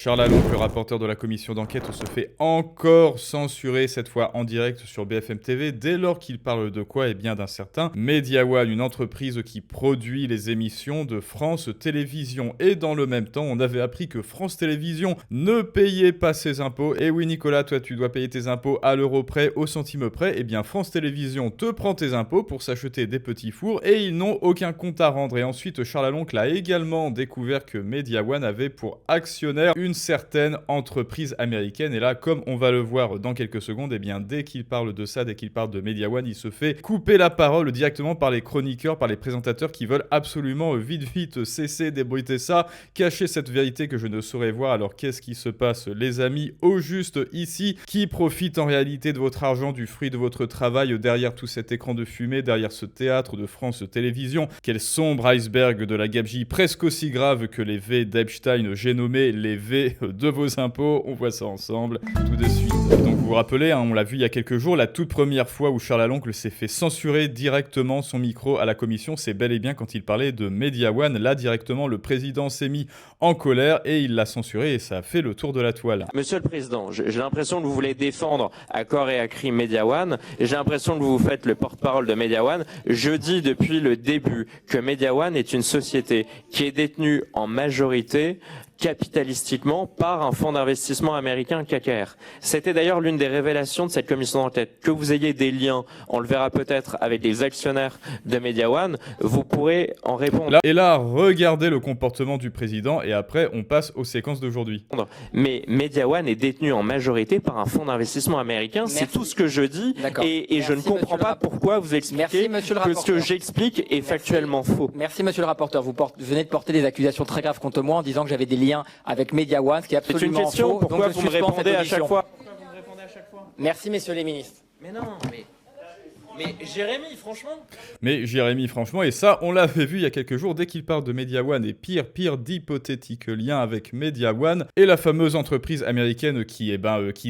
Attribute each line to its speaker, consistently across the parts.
Speaker 1: Charles Alonso, le rapporteur de la commission d'enquête, se fait encore censurer, cette fois en direct sur BFM TV, dès lors qu'il parle de quoi? Eh bien d'un certain Mediawan, une entreprise qui produit les émissions de France Télévisions. Et dans le même temps, on avait appris que France Télévisions ne payait pas ses impôts. Et oui Nicolas, toi tu dois payer tes impôts à l'euro près, au centime près. Eh bien France Télévisions te prend tes impôts pour s'acheter des petits fours et ils n'ont aucun compte à rendre. Et ensuite, Charles Alonso a également découvert que Mediawan avait pour actionnaire une certaine entreprise américaine. Et là, comme on va le voir dans quelques secondes, eh bien, dès qu'il parle de ça, dès qu'il parle de Mediawan, il se fait couper la parole directement par les chroniqueurs, par les présentateurs qui veulent absolument vite cesser d'ébruiter ça, cacher cette vérité que je ne saurais voir. Alors qu'est-ce qui se passe, les amis, au juste ici? Qui profite en réalité de votre argent, du fruit de votre travail derrière tout cet écran de fumée, derrière ce théâtre de France Télévisions? Quel sombre iceberg de la gabegie, presque aussi grave que les V d'Epstein, j'ai nommé les V de vos impôts. On voit ça ensemble tout de suite. Donc vous vous rappelez, on l'a vu il y a quelques jours, la toute première fois où Charles Alonso s'est fait censurer directement son micro à la commission, c'est bel et bien quand il parlait de Mediawan. Là directement, le président s'est mis en colère et il l'a censuré et ça a fait le tour de la toile.
Speaker 2: Monsieur le Président, j'ai l'impression que vous voulez défendre à corps et à cri Mediawan. J'ai l'impression que vous vous faites le porte-parole de Mediawan. Je dis depuis le début que Mediawan est une société qui est détenue en majorité capitalistiquement par un fonds d'investissement américain KKR. C'était d'ailleurs l'une des révélations de cette commission d'enquête. Que vous ayez des liens, on le verra peut-être avec les actionnaires de Mediawan, vous pourrez en répondre.
Speaker 1: Et là, regardez le comportement du président et après on passe aux séquences d'aujourd'hui.
Speaker 2: Mais Mediawan est détenu en majorité par un fonds d'investissement américain, c'est tout ce que je dis et je ne comprends pas pourquoi vous expliquez que ce que j'explique est factuellement faux.
Speaker 3: Merci monsieur le rapporteur, vous venez de porter des accusations très graves contre moi en disant que j'avais des liens avec Mediawan, ce qui est absolument
Speaker 2: faux. C'est une question,
Speaker 3: faux.
Speaker 2: pourquoi
Speaker 3: donc
Speaker 2: vous me répondez à chaque fois?
Speaker 3: Merci messieurs les ministres.
Speaker 2: Mais non, mais Jérémy, franchement.
Speaker 1: Mais Jérémy, franchement, et ça, on l'avait vu il y a quelques jours, dès qu'il parle de Mediawan et pire d'hypothétiques liens avec Mediawan et la fameuse entreprise américaine qui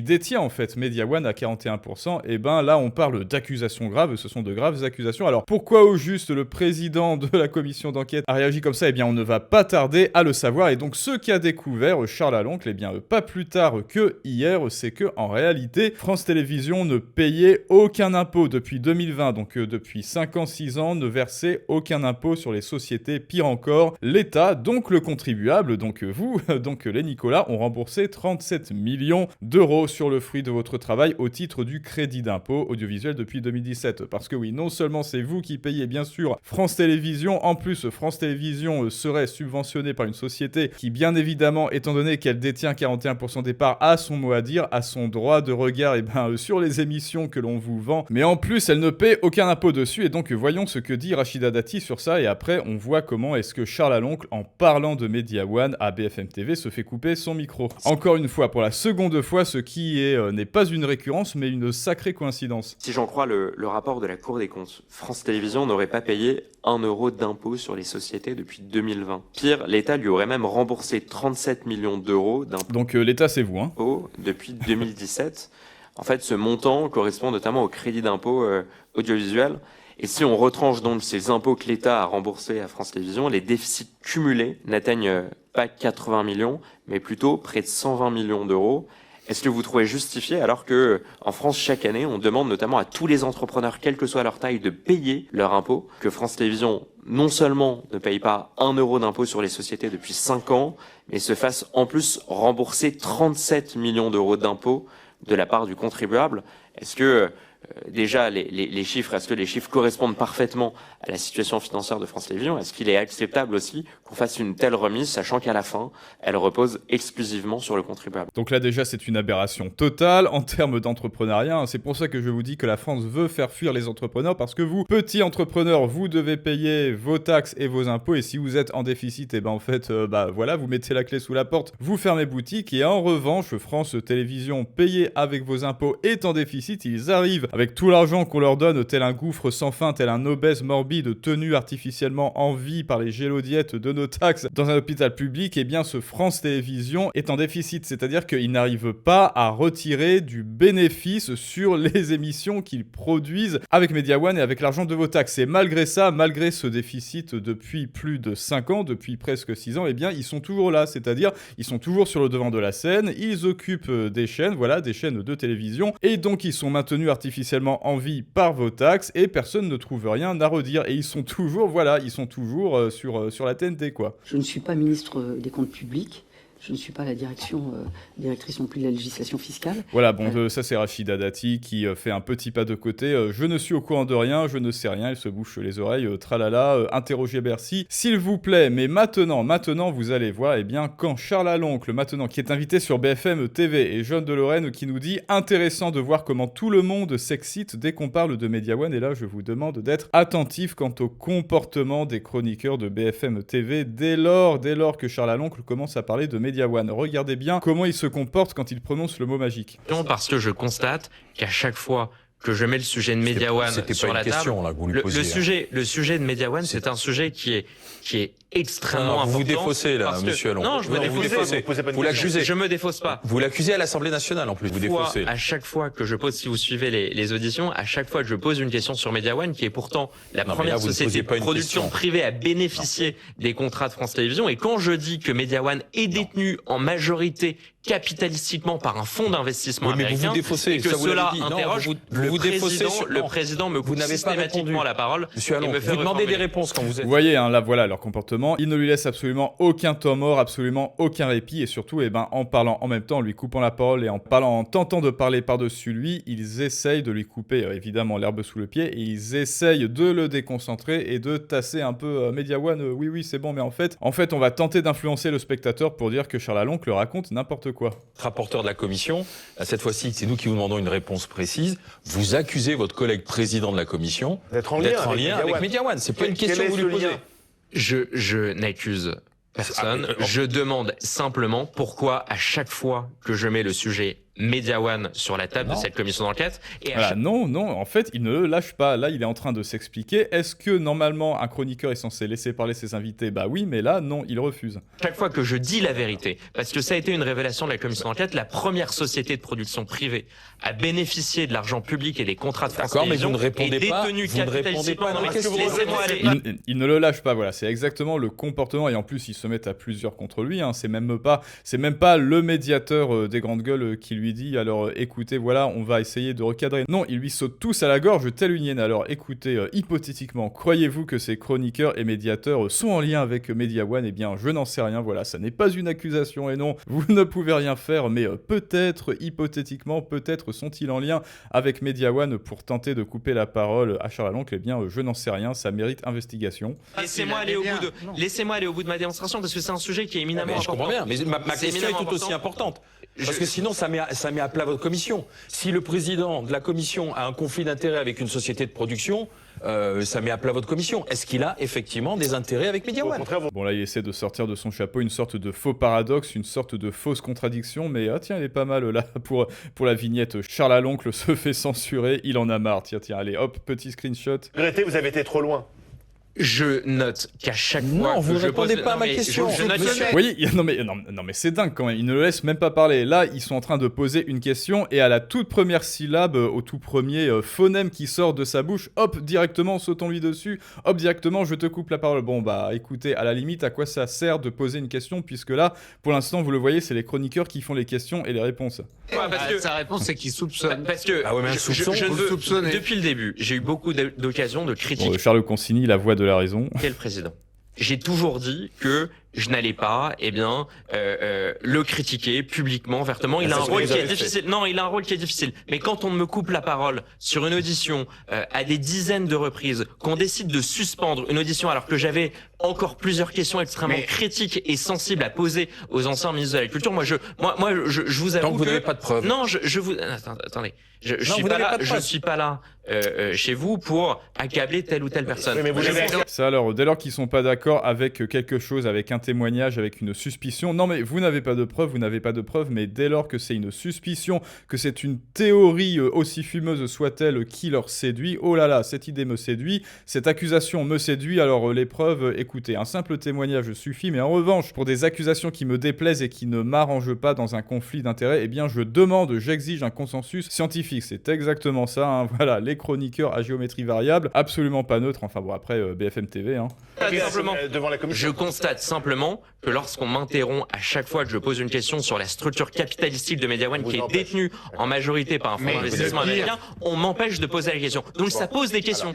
Speaker 1: détient en fait Mediawan à 41%, et là on parle d'accusations graves, ce sont de graves accusations. Alors pourquoi au juste le président de la commission d'enquête a réagi comme ça? Eh bien on ne va pas tarder à le savoir, et donc ce qu'a découvert Charles Alonso, eh bien pas plus tard que hier, c'est que en réalité France Télévisions ne payait aucun impôt depuis 2020, donc depuis 5 ans, 6 ans, ne versait aucun impôt sur les sociétés. Pire encore, l'État, donc le contribuable, donc vous, donc les Nicolas, ont remboursé 37 millions d'euros sur le fruit de votre travail au titre du crédit d'impôt audiovisuel depuis 2017. Parce que oui, non seulement c'est vous qui payez bien sûr France Télévisions, en plus France Télévisions serait subventionnée par une société qui bien évidemment, étant donné qu'elle détient 41% des parts, a son mot à dire, a son droit de regard sur les émissions que l'on vous vend, mais en plus elle ne paie aucun impôt dessus. Et donc voyons ce que dit Rachida Dati sur ça, et après on voit comment est-ce que Charles Alonso, en parlant de Mediawan à BFM TV, se fait couper son micro. Encore une fois, pour la seconde fois, ce qui n'est pas une récurrence mais une sacrée coïncidence.
Speaker 2: Si j'en crois le rapport de la Cour des comptes, France Télévisions n'aurait pas payé 1 euro d'impôt sur les sociétés depuis 2020. Pire, l'État lui aurait même remboursé 37 millions d'euros d'impôts.
Speaker 1: Donc l'État c'est vous, hein.
Speaker 2: Depuis 2017. En fait, ce montant correspond notamment au crédit d'impôt audiovisuel. Et si on retranche donc ces impôts que l'État a remboursés à France Télévisions, les déficits cumulés n'atteignent pas 80 millions, mais plutôt près de 120 millions d'euros. Est-ce que vous trouvez justifié, alors que en France, chaque année, on demande notamment à tous les entrepreneurs, quelle que soit leur taille, de payer leur impôt, que France Télévisions, non seulement ne paye pas 1 euro d'impôt sur les sociétés depuis 5 ans, mais se fasse en plus rembourser 37 millions d'euros d'impôts de la part du contribuable? Est-ce que déjà les chiffres, est-ce que les chiffres correspondent parfaitement à la situation financière de France Télévisions? Est-ce qu'il est acceptable aussi qu'on fasse une telle remise, sachant qu'à la fin, elle repose exclusivement sur le contribuable?
Speaker 1: Donc là déjà c'est une aberration totale en termes d'entrepreneuriat. C'est pour ça que je vous dis que la France veut faire fuir les entrepreneurs, parce que vous, petits entrepreneurs, vous devez payer vos taxes et vos impôts, et si vous êtes en déficit, et en fait, voilà, vous mettez la clé sous la porte, vous fermez boutique, et en revanche, France Télévisions, payée avec vos impôts, est en déficit. Ils arrivent avec tout l'argent qu'on leur donne, tel un gouffre sans fin, tel un obèse morbide tenu artificiellement en vie par les gélodiettes de nos taxes dans un hôpital public, eh bien ce France Télévisions est en déficit, c'est-à-dire qu'il n'arrive pas à retirer du bénéfice sur les émissions qu'ils produisent avec Media One et avec l'argent de vos taxes. Et malgré ça, malgré ce déficit depuis plus de 5 ans, depuis presque 6 ans, eh bien ils sont toujours là, c'est-à-dire ils sont toujours sur le devant de la scène, ils occupent des chaînes, voilà, des chaînes de télévision, et donc ils sont maintenus artificiellement en vie par vos taxes, et personne ne trouve rien à redire, et ils sont toujours, voilà, ils sont toujours sur la TNT, quoi.
Speaker 4: Je ne suis pas ministre des Comptes publics. Je ne suis pas la directrice non plus de la législation fiscale.
Speaker 1: Voilà, bon, ça c'est Rachida Dati qui fait un petit pas de côté. Je ne suis au courant de rien, je ne sais rien, elle se bouche les oreilles, tralala, interrogez Bercy. S'il vous plaît, mais maintenant, vous allez voir, eh bien, quand Charles Aloncle, maintenant, qui est invité sur BFM TV, et Jeanne de Lorraine qui nous dit « Intéressant de voir comment tout le monde s'excite dès qu'on parle de Media One », et là, je vous demande d'être attentif quant au comportement des chroniqueurs de BFM TV dès lors que Charles Aloncle commence à parler de Media One. Regardez bien comment il se comporte quand il prononce le mot magique.
Speaker 5: Non, parce que je constate qu'à chaque fois que je mets le sujet de Media One sur la table, le sujet de Media One, c'est un sujet qui est extrêmement important.
Speaker 6: Vous vous défaussez là, monsieur Allon.
Speaker 5: Non, je me défausse pas.
Speaker 6: Vous l'accusez.
Speaker 5: Je me défausse pas.
Speaker 6: Vous l'accusez à l'Assemblée nationale en plus. Vous défaussez.
Speaker 5: À chaque fois que je pose, si vous suivez les auditions, à chaque fois que je pose une question sur Media One, qui est pourtant la première société de production privée à bénéficier des contrats de France Télévisions, et quand je dis que Media One est détenu en majorité capitalistiquement par un fonds d'investissement américain, et que cela interroge le président me coupe systématiquement la parole.
Speaker 6: Monsieur Allon, vous demandez des réponses quand vous êtes...
Speaker 1: Vous voyez, hein, là voilà leur comportement, ils ne lui laissent absolument aucun temps mort, absolument aucun répit, et surtout, eh ben, en parlant en même temps, en lui coupant la parole et en tentant de parler par-dessus lui, ils essayent de lui couper évidemment l'herbe sous le pied, et ils essayent de le déconcentrer et de tasser un peu Media One, oui c'est bon, mais en fait on va tenter d'influencer le spectateur pour dire que Charles Aloncle raconte n'importe quoi.
Speaker 6: Rapporteur de la commission, cette fois-ci c'est nous qui vous demandons une réponse précise, vous accusez votre collègue président de la commission d'être en lien avec Media One. C'est pas une question que vous lui posez.
Speaker 5: Je n'accuse personne, je demande simplement pourquoi à chaque fois que je mets le sujet Media One sur la table de cette commission d'enquête. Et
Speaker 1: voilà, non, en fait, il ne le lâche pas. Là, il est en train de s'expliquer. Est-ce que, normalement, un chroniqueur est censé laisser parler ses invités ? Bah oui, mais là, non, il refuse.
Speaker 5: Chaque fois que je dis la vérité, parce que ça a été une révélation de la commission d'enquête, la première société de production privée à bénéficier de l'argent public et des contrats de France Télévisions est détenue capitalistiquement. Laissez-moi aller.
Speaker 1: Il ne le lâche pas, voilà. C'est exactement le comportement. Et en plus, ils se mettent à plusieurs contre lui. Hein. C'est même pas le médiateur des grandes gueules qui lui dit alors écoutez, voilà, on va essayer de recadrer. Non, ils lui sautent tous à la gorge telle une hyène. Alors écoutez, hypothétiquement, croyez-vous que ces chroniqueurs et médiateurs sont en lien avec Media One ? Eh bien, je n'en sais rien, voilà, ça n'est pas une accusation et non, vous ne pouvez rien faire, mais peut-être, hypothétiquement, peut-être sont-ils en lien avec Media One pour tenter de couper la parole à Charles Aloncle ? Eh bien, je n'en sais rien, ça mérite investigation.
Speaker 5: Laissez-moi aller au bout de ma démonstration, parce que c'est un sujet qui est éminemment important.
Speaker 6: Je comprends bien, mais ma question est tout aussi importante. Parce que sinon, ça met à plat votre commission. Si le président de la commission a un conflit d'intérêts avec une société de production, ça met à plat votre commission. Est-ce qu'il a effectivement des intérêts avec Media One ?
Speaker 1: Bon, là, il essaie de sortir de son chapeau une sorte de faux paradoxe, une sorte de fausse contradiction, mais tiens, elle est pas mal là pour la vignette. Charles Aloncle se fait censurer, il en a marre. Tiens, allez, hop, petit screenshot.
Speaker 7: Regrettez, vous avez été trop loin.
Speaker 5: Je note qu'à chaque fois
Speaker 6: non, vous
Speaker 5: que
Speaker 6: ne répondez pas à ma question.
Speaker 1: Vous voyez, non mais c'est dingue quand même. Ils ne le laissent même pas parler. Là, ils sont en train de poser une question et à la toute première syllabe, au tout premier phonème qui sort de sa bouche, hop, directement, sautons-lui dessus. Hop, directement, je te coupe la parole. Bon, bah, écoutez, à la limite, à quoi ça sert de poser une question puisque là, pour l'instant, vous le voyez, c'est les chroniqueurs qui font les questions et les réponses.
Speaker 5: Sa réponse, c'est qu'il soupçonne. Parce que depuis le début, j'ai eu beaucoup d'occasions de critiquer.
Speaker 1: Charles Consigny, la voix de la raison.
Speaker 5: Quel président ? J'ai toujours dit que je n'allais pas, le critiquer publiquement, vertement. Il a un rôle qui est difficile. Non, il a un rôle qui est difficile. Mais quand on me coupe la parole sur une audition à des dizaines de reprises, qu'on décide de suspendre une audition alors que j'avais encore plusieurs questions extrêmement critiques et sensibles à poser aux anciens ministres de la Culture, moi je vous avoue
Speaker 6: que vous n'avez pas de preuves.
Speaker 5: Non, attendez. Je suis pas là chez vous pour accabler telle ou telle personne.
Speaker 1: Ça alors, dès lors qu'ils sont pas d'accord avec quelque chose, avec un un témoignage avec une suspicion. Non mais vous n'avez pas de preuves, mais dès lors que c'est une suspicion, que c'est une théorie aussi fumeuse soit-elle qui leur séduit, oh là là, cette idée me séduit, cette accusation me séduit, alors les preuves, écoutez, un simple témoignage suffit, mais en revanche, pour des accusations qui me déplaisent et qui ne m'arrangent pas dans un conflit d'intérêts, eh bien je demande, j'exige un consensus scientifique. C'est exactement ça, hein. Voilà, les chroniqueurs à géométrie variable, absolument pas neutres, enfin bon après BFM TV, hein.
Speaker 5: Simplement, je constate simplement que lorsqu'on m'interrompt à chaque fois que je pose une question sur la structure capitalistique de Mediawan qui est détenue en majorité par un fonds d'investissement américain, on m'empêche de poser la question. Donc ça pose des questions.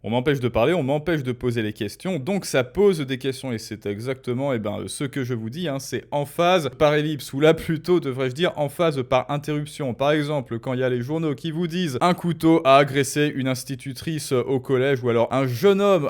Speaker 1: On m'empêche de parler, on m'empêche de poser les questions, donc ça pose des questions et c'est exactement ce que je vous dis, hein, c'est en phase par ellipse, ou là plutôt devrais-je dire en phase par interruption. Par exemple, quand il y a les journaux qui vous disent un couteau a agressé une institutrice au collège, ou alors un jeune homme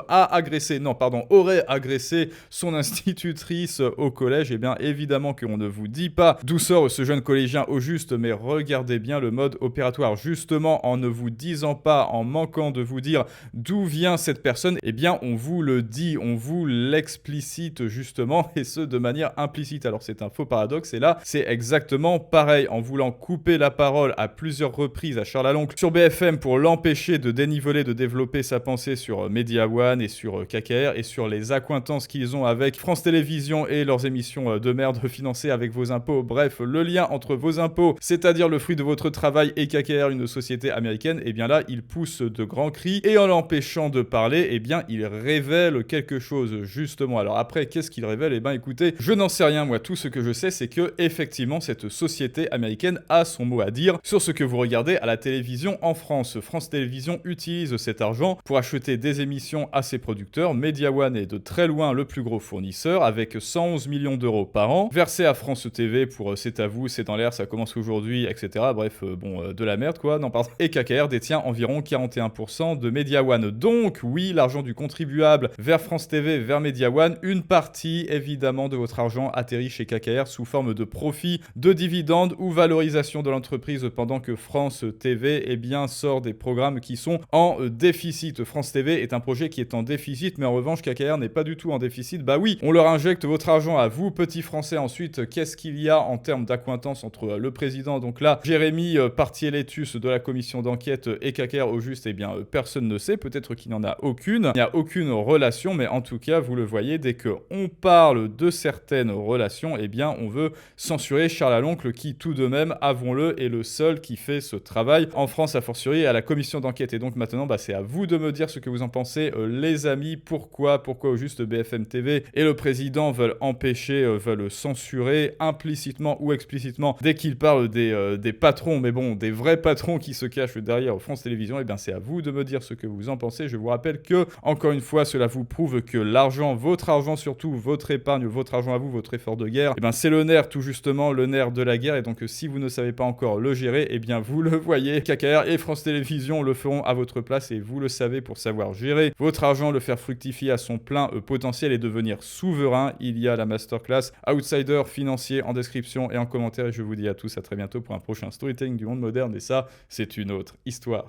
Speaker 1: aurait agressé son institutrice au collège, et bien évidemment qu'on ne vous dit pas d'où sort ce jeune collégien au juste, mais regardez bien le mode opératoire. Justement, en ne vous disant pas, en manquant de vous dire d'où vient cette personne, eh bien on vous le dit, on vous l'explicite justement, et ce de manière implicite. Alors c'est un faux paradoxe, et là c'est exactement pareil, en voulant couper la parole à plusieurs reprises à Charles Aloncle sur BFM pour l'empêcher de déniveler, de développer sa pensée sur Mediawan et sur KKR et sur les accointances qu'ils ont avec France Télévisions et leurs émissions de merde financées avec vos impôts. Bref, le lien entre vos impôts, c'est-à-dire le fruit de votre travail, et KKR, une société américaine, et bien là, il pousse de grands cris, et en l'empêchant de parler, et bien il révèle quelque chose, justement. Alors après, qu'est-ce qu'il révèle? Eh bien écoutez, je n'en sais rien, moi. Tout ce que je sais, c'est que, effectivement, cette société américaine a son mot à dire sur ce que vous regardez à la télévision en France. France Télévisions utilise cet argent pour acheter des émissions à ses producteurs. Mediawan est de très loin le plus gros fournisseur, avec 111 millions d'euros par an, versés à France TV pour C'est à vous, c'est dans l'air, ça commence aujourd'hui, etc. Bref, de la merde quoi, non pardon. Et KKR détient environ 41% de Mediawan. Donc oui, l'argent du contribuable vers France TV, vers Mediawan, une partie évidemment de votre argent atterrit chez KKR sous forme de profit, de dividendes ou valorisation de l'entreprise, pendant que France TV sort des programmes qui sont en déficit. France TV est un projet qui est en déficit, mais en revanche KKR n'est pas du tout en déficit. Bah oui, on leur injecte votre argent à vous, petits Français. Ensuite, qu'est-ce qu'il y a en termes d'accointance entre le président, donc là, Jérémy Partier-Létus de la commission d'enquête, et KKR au juste? Eh bien, personne ne sait. Peut-être qu'il n'y en a aucune. Il n'y a aucune relation, mais en tout cas, vous le voyez, dès qu'on parle de certaines relations, eh bien, on veut censurer Charles Aloncle, qui, tout de même, avouons-le, est le seul qui fait ce travail en France, a fortiori à la commission d'enquête. Et donc maintenant, c'est à vous de me dire ce que vous en pensez, les amis. Pourquoi au juste BFM TV et le président veulent veulent censurer implicitement ou explicitement dès qu'ils parlent des patrons, mais bon, des vrais patrons qui se cachent derrière France Télévisions? Eh bien, c'est à vous de me dire ce que vous en pensez. Je vous rappelle que, encore une fois, cela vous prouve que l'argent, votre argent surtout, votre épargne, votre argent à vous, votre effort de guerre, eh bien, c'est le nerf, tout justement, le nerf de la guerre. Et donc, si vous ne savez pas encore le gérer, eh bien, vous le voyez, KKR et France Télévisions le feront à votre place, et vous le savez. Pour savoir gérer votre argent, le faire fructifier à son plein potentiel et devenir souverain, il y a la masterclass Outsider financier en description et en commentaire. Et je vous dis à tous à très bientôt pour un prochain storytelling du monde moderne, et ça, c'est une autre histoire.